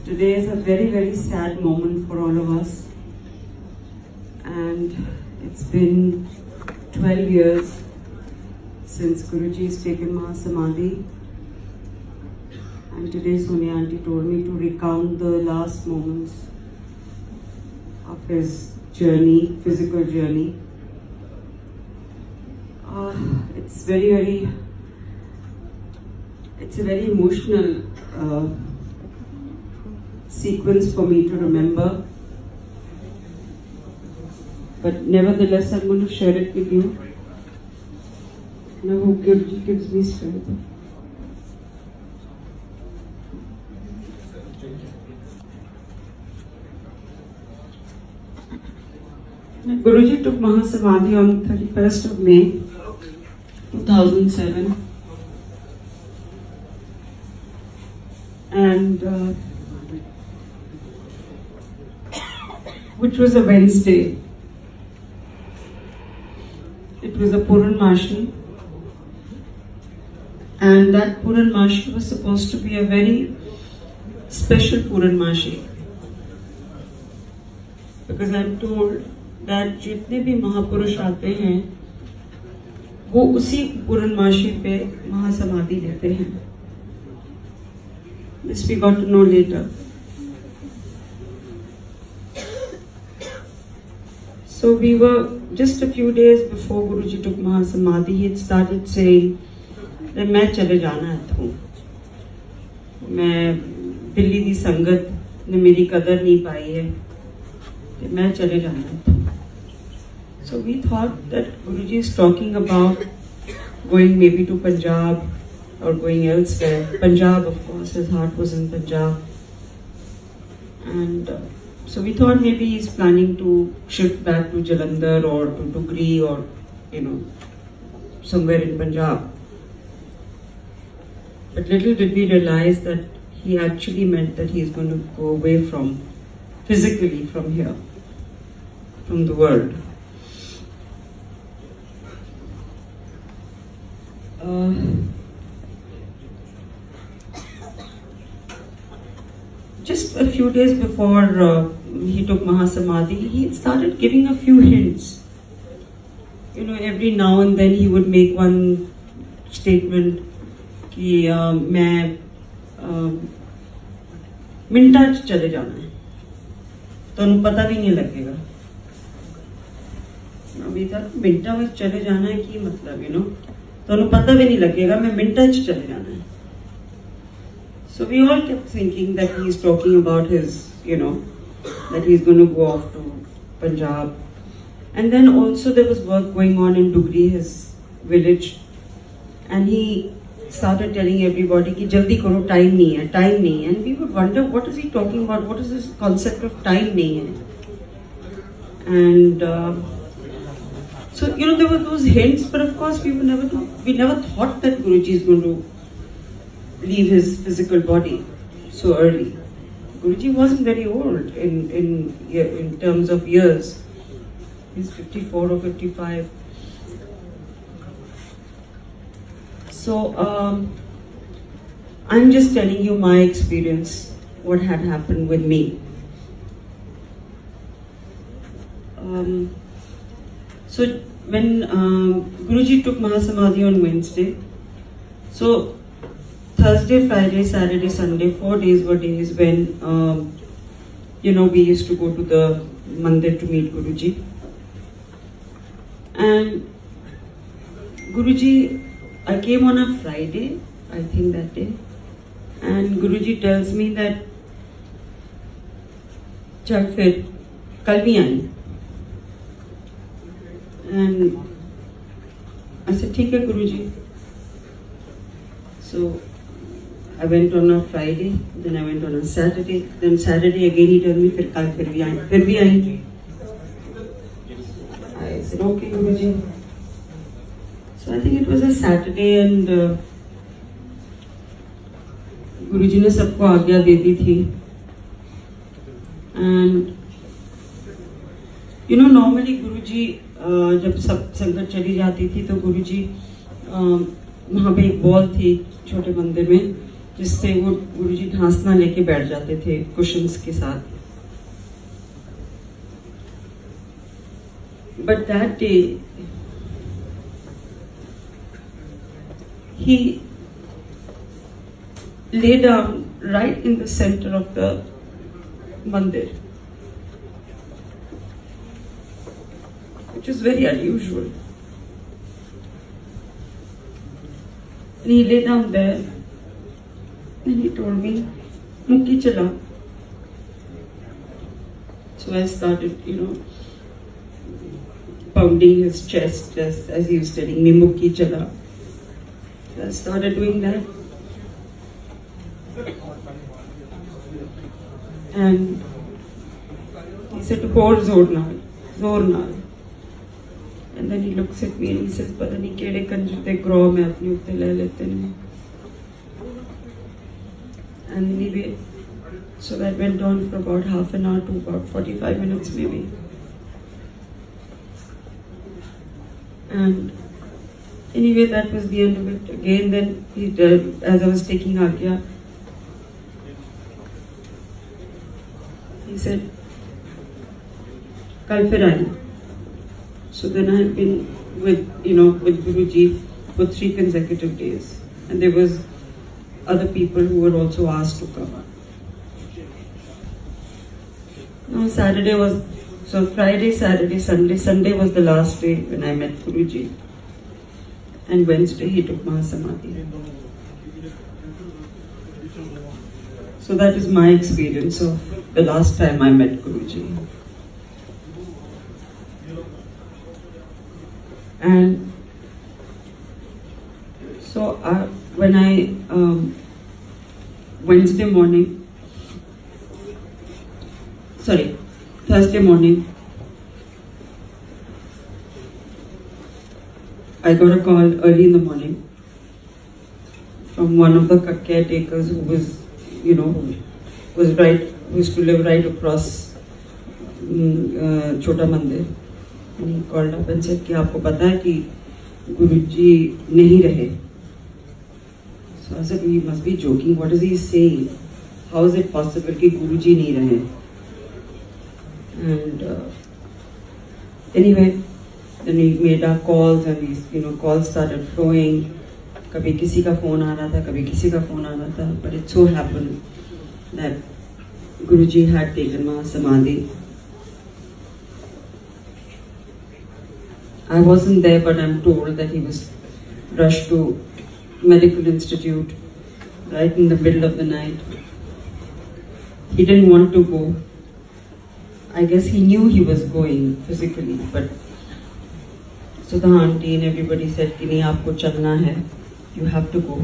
Today is a very, very sad moment for all of us. And it's been 12 years since Guruji has taken Mahasamadhi. And today Sonia aunty told me to recount the last moments of his journey, physical journey. It's a very emotional sequence for me to remember. But nevertheless, I'm going to share it with you. And I hope Guruji gives me strength. Guruji took Mahasamadhi on 31st of May 2007. And which was a Wednesday. It was a Purnamashi, and that Purnamashi was supposed to be a very special Purnamashi, because I'm told that जितने भी महापुरुष आते हैं वो उसी पूर्णमासी पे महासमाधि लेते हैं. This we got to know later. So we were just a few days before Guruji took Mahasamadhi. He had started saying that मैं चले जाना है तू. मैं दिल्ली दी संगत ने मेरी कदर नहीं पाई है. मैं चले जाना है तू. So we thought that Guruji is talking about going maybe to Punjab or going elsewhere. Punjab, of course, his heart was in Punjab. And so we thought maybe he's planning to shift back to Jalandhar or to Dugri or, somewhere in Punjab. But little did we realize that he actually meant that he's going to go away physically from here, from the world. Just a few days before he took Mahasamadhi, he started giving a few hints. Every now and then he would make one statement कि मैं मिनटा च चले जाना है, तुहानू पता भी नहीं लगेगा. अभी तक मिनटा में चले जाना है की मतलब तुहानू पता भी नहीं लगेगा, मैं मिनटा च चले जाना है. So we all kept thinking that he's talking about his, that he's going to go off to Punjab. And then also there was work going on in Dugri, his village. And he started telling everybody कि जल्दी करो, time नहीं है, time नहीं है. And we would wonder, what is he talking about? What is this concept of time नहीं है? And so, there were those hints, but of course we never thought that Guruji is going to leave his physical body so early. Guruji wasn't very old in terms of years. He's 54 or 55. So I'm just telling you my experience, what had happened with me. So when Guruji took Mahasamadhi on Wednesday, so Thursday, Friday, Saturday, Sunday, 4 days were days when, we used to go to the mandir to meet Guruji. And Guruji, I came on a Friday, I think that day, and Guruji tells me that, चल फिर कल भी आई. And I said, ठीक है Guruji. So I went on a Friday, then I went on a Saturday, then Saturday again he told me फिर कल फिर भी आई. I said, okay Guruji. So I think it was a Saturday and Guruji ने सबको आज्ञा दे दी थी. And normally Guruji जब सब संगत चली जाती थी तो गुरुजी वहाँ पे एक बॉल थी छोटे मंदिर में, जिससे वो गुरुजी ढांसना लेके बैठ जाते थे कुशन्स के साथ. But that day, he lay down right in the center of the mandir, which is very unusual. And he lay down there and he told me, "Mukhi chala." So I started, pounding his chest just as he was telling me, "Mukhi chala." So I started doing that. And he said, "Hold zor naal. And then he looks at me and he says, "Pata nahi kede kanjur de grow mein apne utte le lete ne." And anyway, so that went on for about half an hour to about 45 minutes maybe. And anyway, that was the end of it. Again, then he did, as I was taking Agya, he said, "Kal fir aayi." So then I had been with Guruji for 3 consecutive days, and there was other people who were also asked to come. Now Friday, Saturday, Sunday. Sunday was the last day when I met Guruji, and Wednesday he took Mahasamadhi. So that is my experience of the last time I met Guruji. And so when I Thursday morning, I got a call early in the morning from one of the caretakers who was, who used to live right across Chota Mandir. And he called up and said कि आपको पता है कि गुरुजी नहीं रहे. So I said, "You must be joking. What is he saying? How is it possible कि गुरुजी नहीं रहे?" And anyway, then we made our calls and these calls started flowing. कभी किसी का phone आ रहा था, कभी किसी का phone आ रहा था. But it so happened that Guruji had taken Mahasamadhi. I wasn't there, but I'm told that he was rushed to medical institute right in the middle of the night. He didn't want to go. I guess he knew he was going physically, but so the aunty and everybody said, "कि नहीं आपको चलना है, you have to go."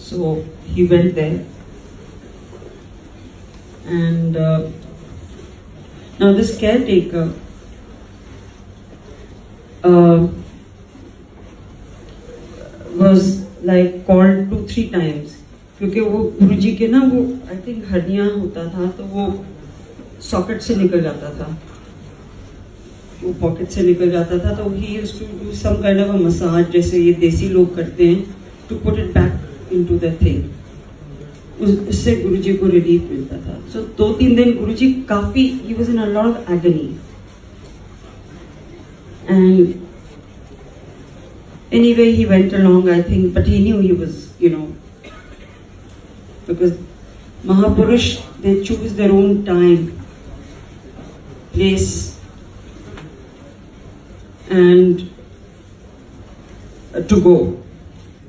So he went there, and now this caretaker was like called 2-3 times क्योंकि वो गुरुजी के ना वो I think हड्डियाँ होता था तो वो सॉकेट से निकल जाता था, वो पॉकेट से निकल जाता था. तो he used to do some kind of a massage जैसे ये देसी लोग करते हैं to put it back into the thing. उससे गुरुजी को रिलीफ मिलता था. So 2-3 दिन गुरुजी काफी he was in a lot of agony. And anyway, he went along, I think, but he knew he was, because Mahapurush, they choose their own time, place, and to go.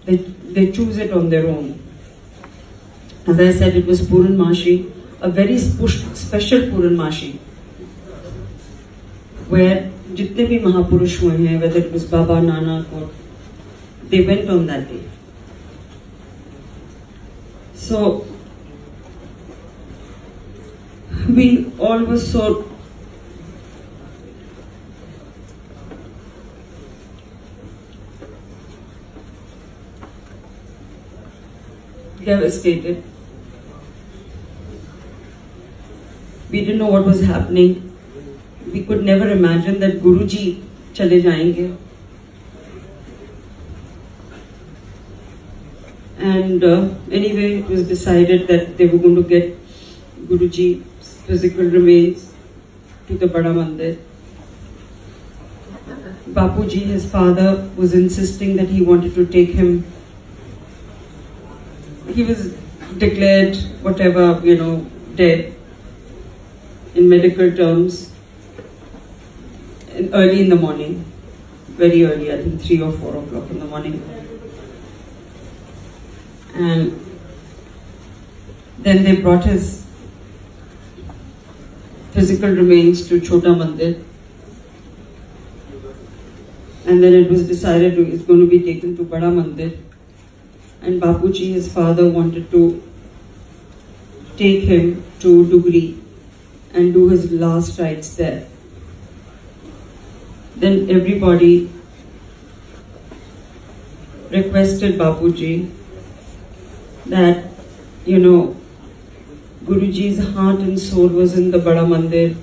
They choose it on their own. As I said, it was Purnamashi, a very special Purnamashi, where जितने भी महापुरुष हुए हैं, whether it was Baba, Nanak, or they went on that day. So we all were so devastated. We didn't know what was happening. We could never imagine that Guruji chale jayenge. And anyway, it was decided that they were going to get Guruji's physical remains to the Bada Mandir. Bapuji, his father, was insisting that he wanted to take him. He was declared whatever, dead in medical terms early in the morning, very early, I think 3 or 4 o'clock in the morning. And then they brought his physical remains to Chota Mandir. And then it was decided it's going to be taken to Bada Mandir. And Bapuji, his father, wanted to take him to Dugri and do his last rites there. Then everybody requested Bapuji that, Guruji's heart and soul was in the Bada Mandir.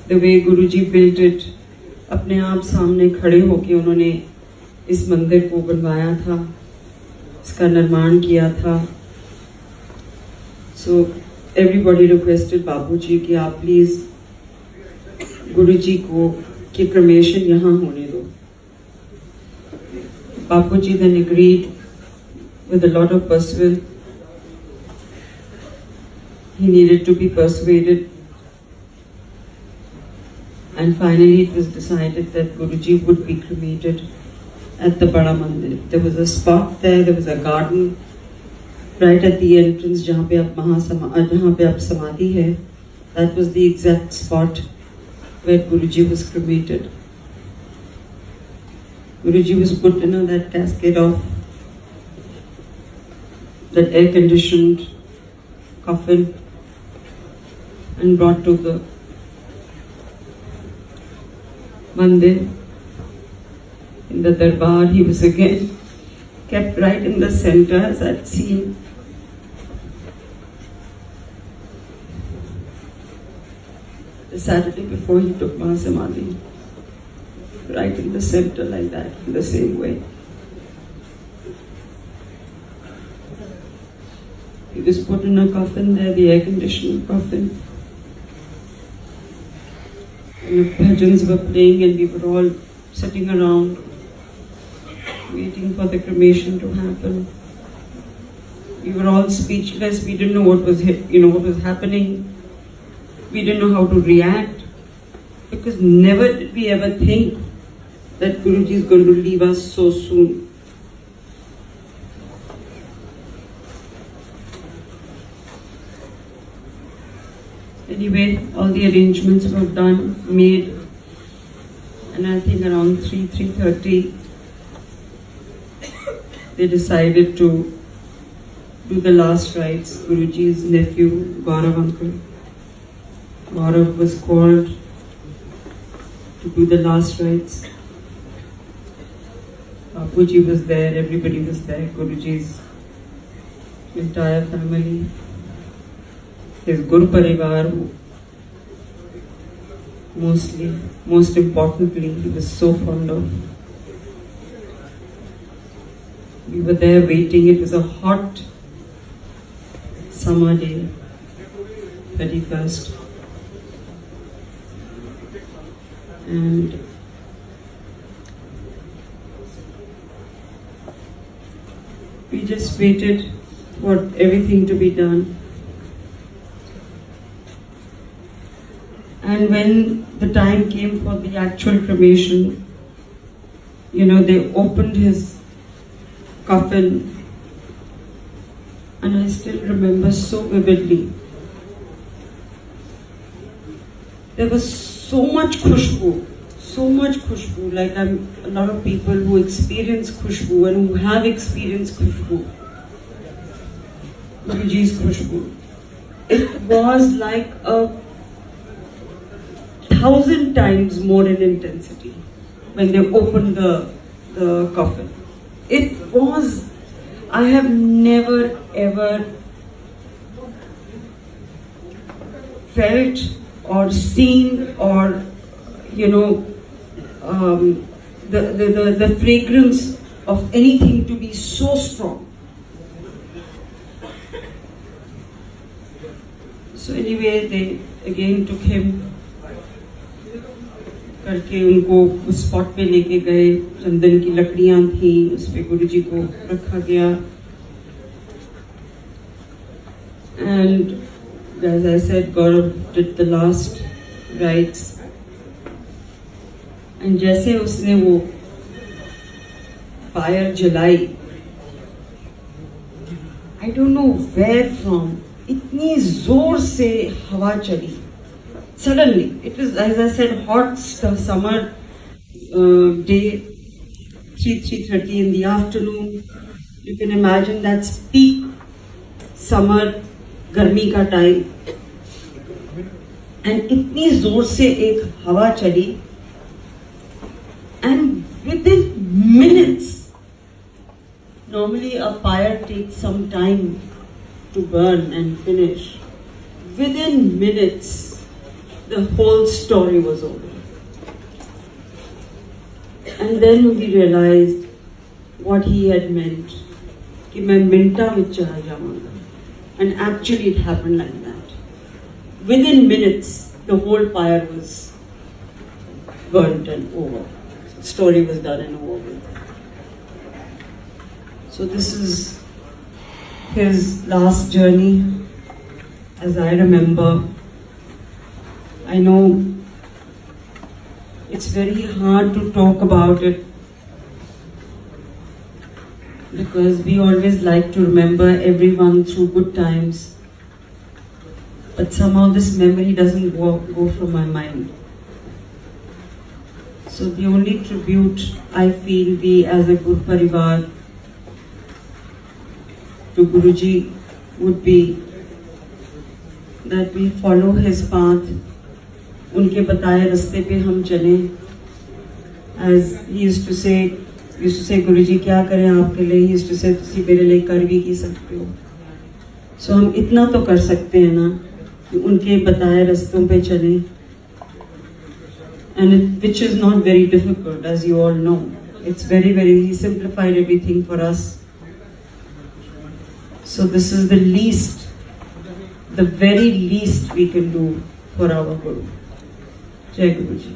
The way Guruji built it, अपने आप सामने खड़े होके उन्होंने इस मंदिर को बनवाया था, इसका निर्माण किया था. So everybody requested Bapuji कि आप प्लीज गुरुजी को कि cremation यहाँ होने दो. Bapuji then agreed with a lot of persuasion. He needed to be persuaded. And finally it was decided that Guruji would be cremated at the Bada Mandir. There was a spot there was a garden right at the entrance जहाँ पे आप समाधि है. That was the exact spot where Guruji was cremated. Guruji was put in that casket of that air-conditioned coffin and brought to the Mandir. In the darbar, he was again kept right in the center, as I'd seen. The Saturday before he took Mahasamadhi, right in the center like that, in the same way. He was put in a coffin there, the air-conditioned coffin. And the bhajans were playing and we were all sitting around waiting for the cremation to happen. We were all speechless. We didn't know what was happening. We didn't know how to react, because never did we ever think that Guruji is going to leave us so soon. Anyway, all the arrangements were done, made, and I think around 3:30 they decided to do the last rites. Guruji's nephew, Gaurav uncle, Gaurav was called to do the last rites. Bapuji was there, everybody was there, Guruji's entire family. His Guru Parivar, most importantly, he was so fond of. We were there waiting. It was a hot summer day, 31st. And we just waited for everything to be done. And when the time came for the actual cremation, they opened his coffin, and I still remember so vividly. There was so much khushbu, like a lot of people who experience khushbu and who have experienced khushbu, Guruji's khushbu. It was like 1,000 times more in intensity when they opened the coffin. It was, I have never ever felt or seen or the fragrance of anything to be so strong. So anyway, they again took him करके उनको उस spot पे लेके गए. चंदन की लकड़ियां थी, उस पे गुरुजी को रखा गया. And as I said, Gaurav did the last rites. And जैसे उसने वो फायर जलाई, I don't know where from, इतनी जोर से हवा चली. Suddenly, it was, as I said, hot summer day, 3:30 in the afternoon. You can imagine that's peak summer, गर्मी का टाइम. And इतनी जोर से एक हवा चली, and within minutes, normally a fire takes some time to burn and finish. Within minutes, the whole story was over. And then we realized what he had meant. कि मैं मिंटा में चला जाऊंगा. And actually it happened like that. Within minutes, the whole fire was burnt and over. The story was done and over with. So this is his last journey, as I remember. I know it's very hard to talk about it because we always like to remember everyone through good times, but somehow this memory doesn't go from my mind. So the only tribute I feel we as a Guru Parivar to Guruji would be that we follow his path. उनके बताए रास्ते पे हम चले. As he used to say, गुरुजी क्या करें आपके लिए. He used to say, तुसी मेरे लिए कर भी की सकते हो. So हम इतना तो कर सकते हैं ना कि उनके बताए रास्तों पे चले. And which is not very difficult, as you all know. It's very, he simplified everything for us. So this is the very least we can do for our Guru. Jai Guruji.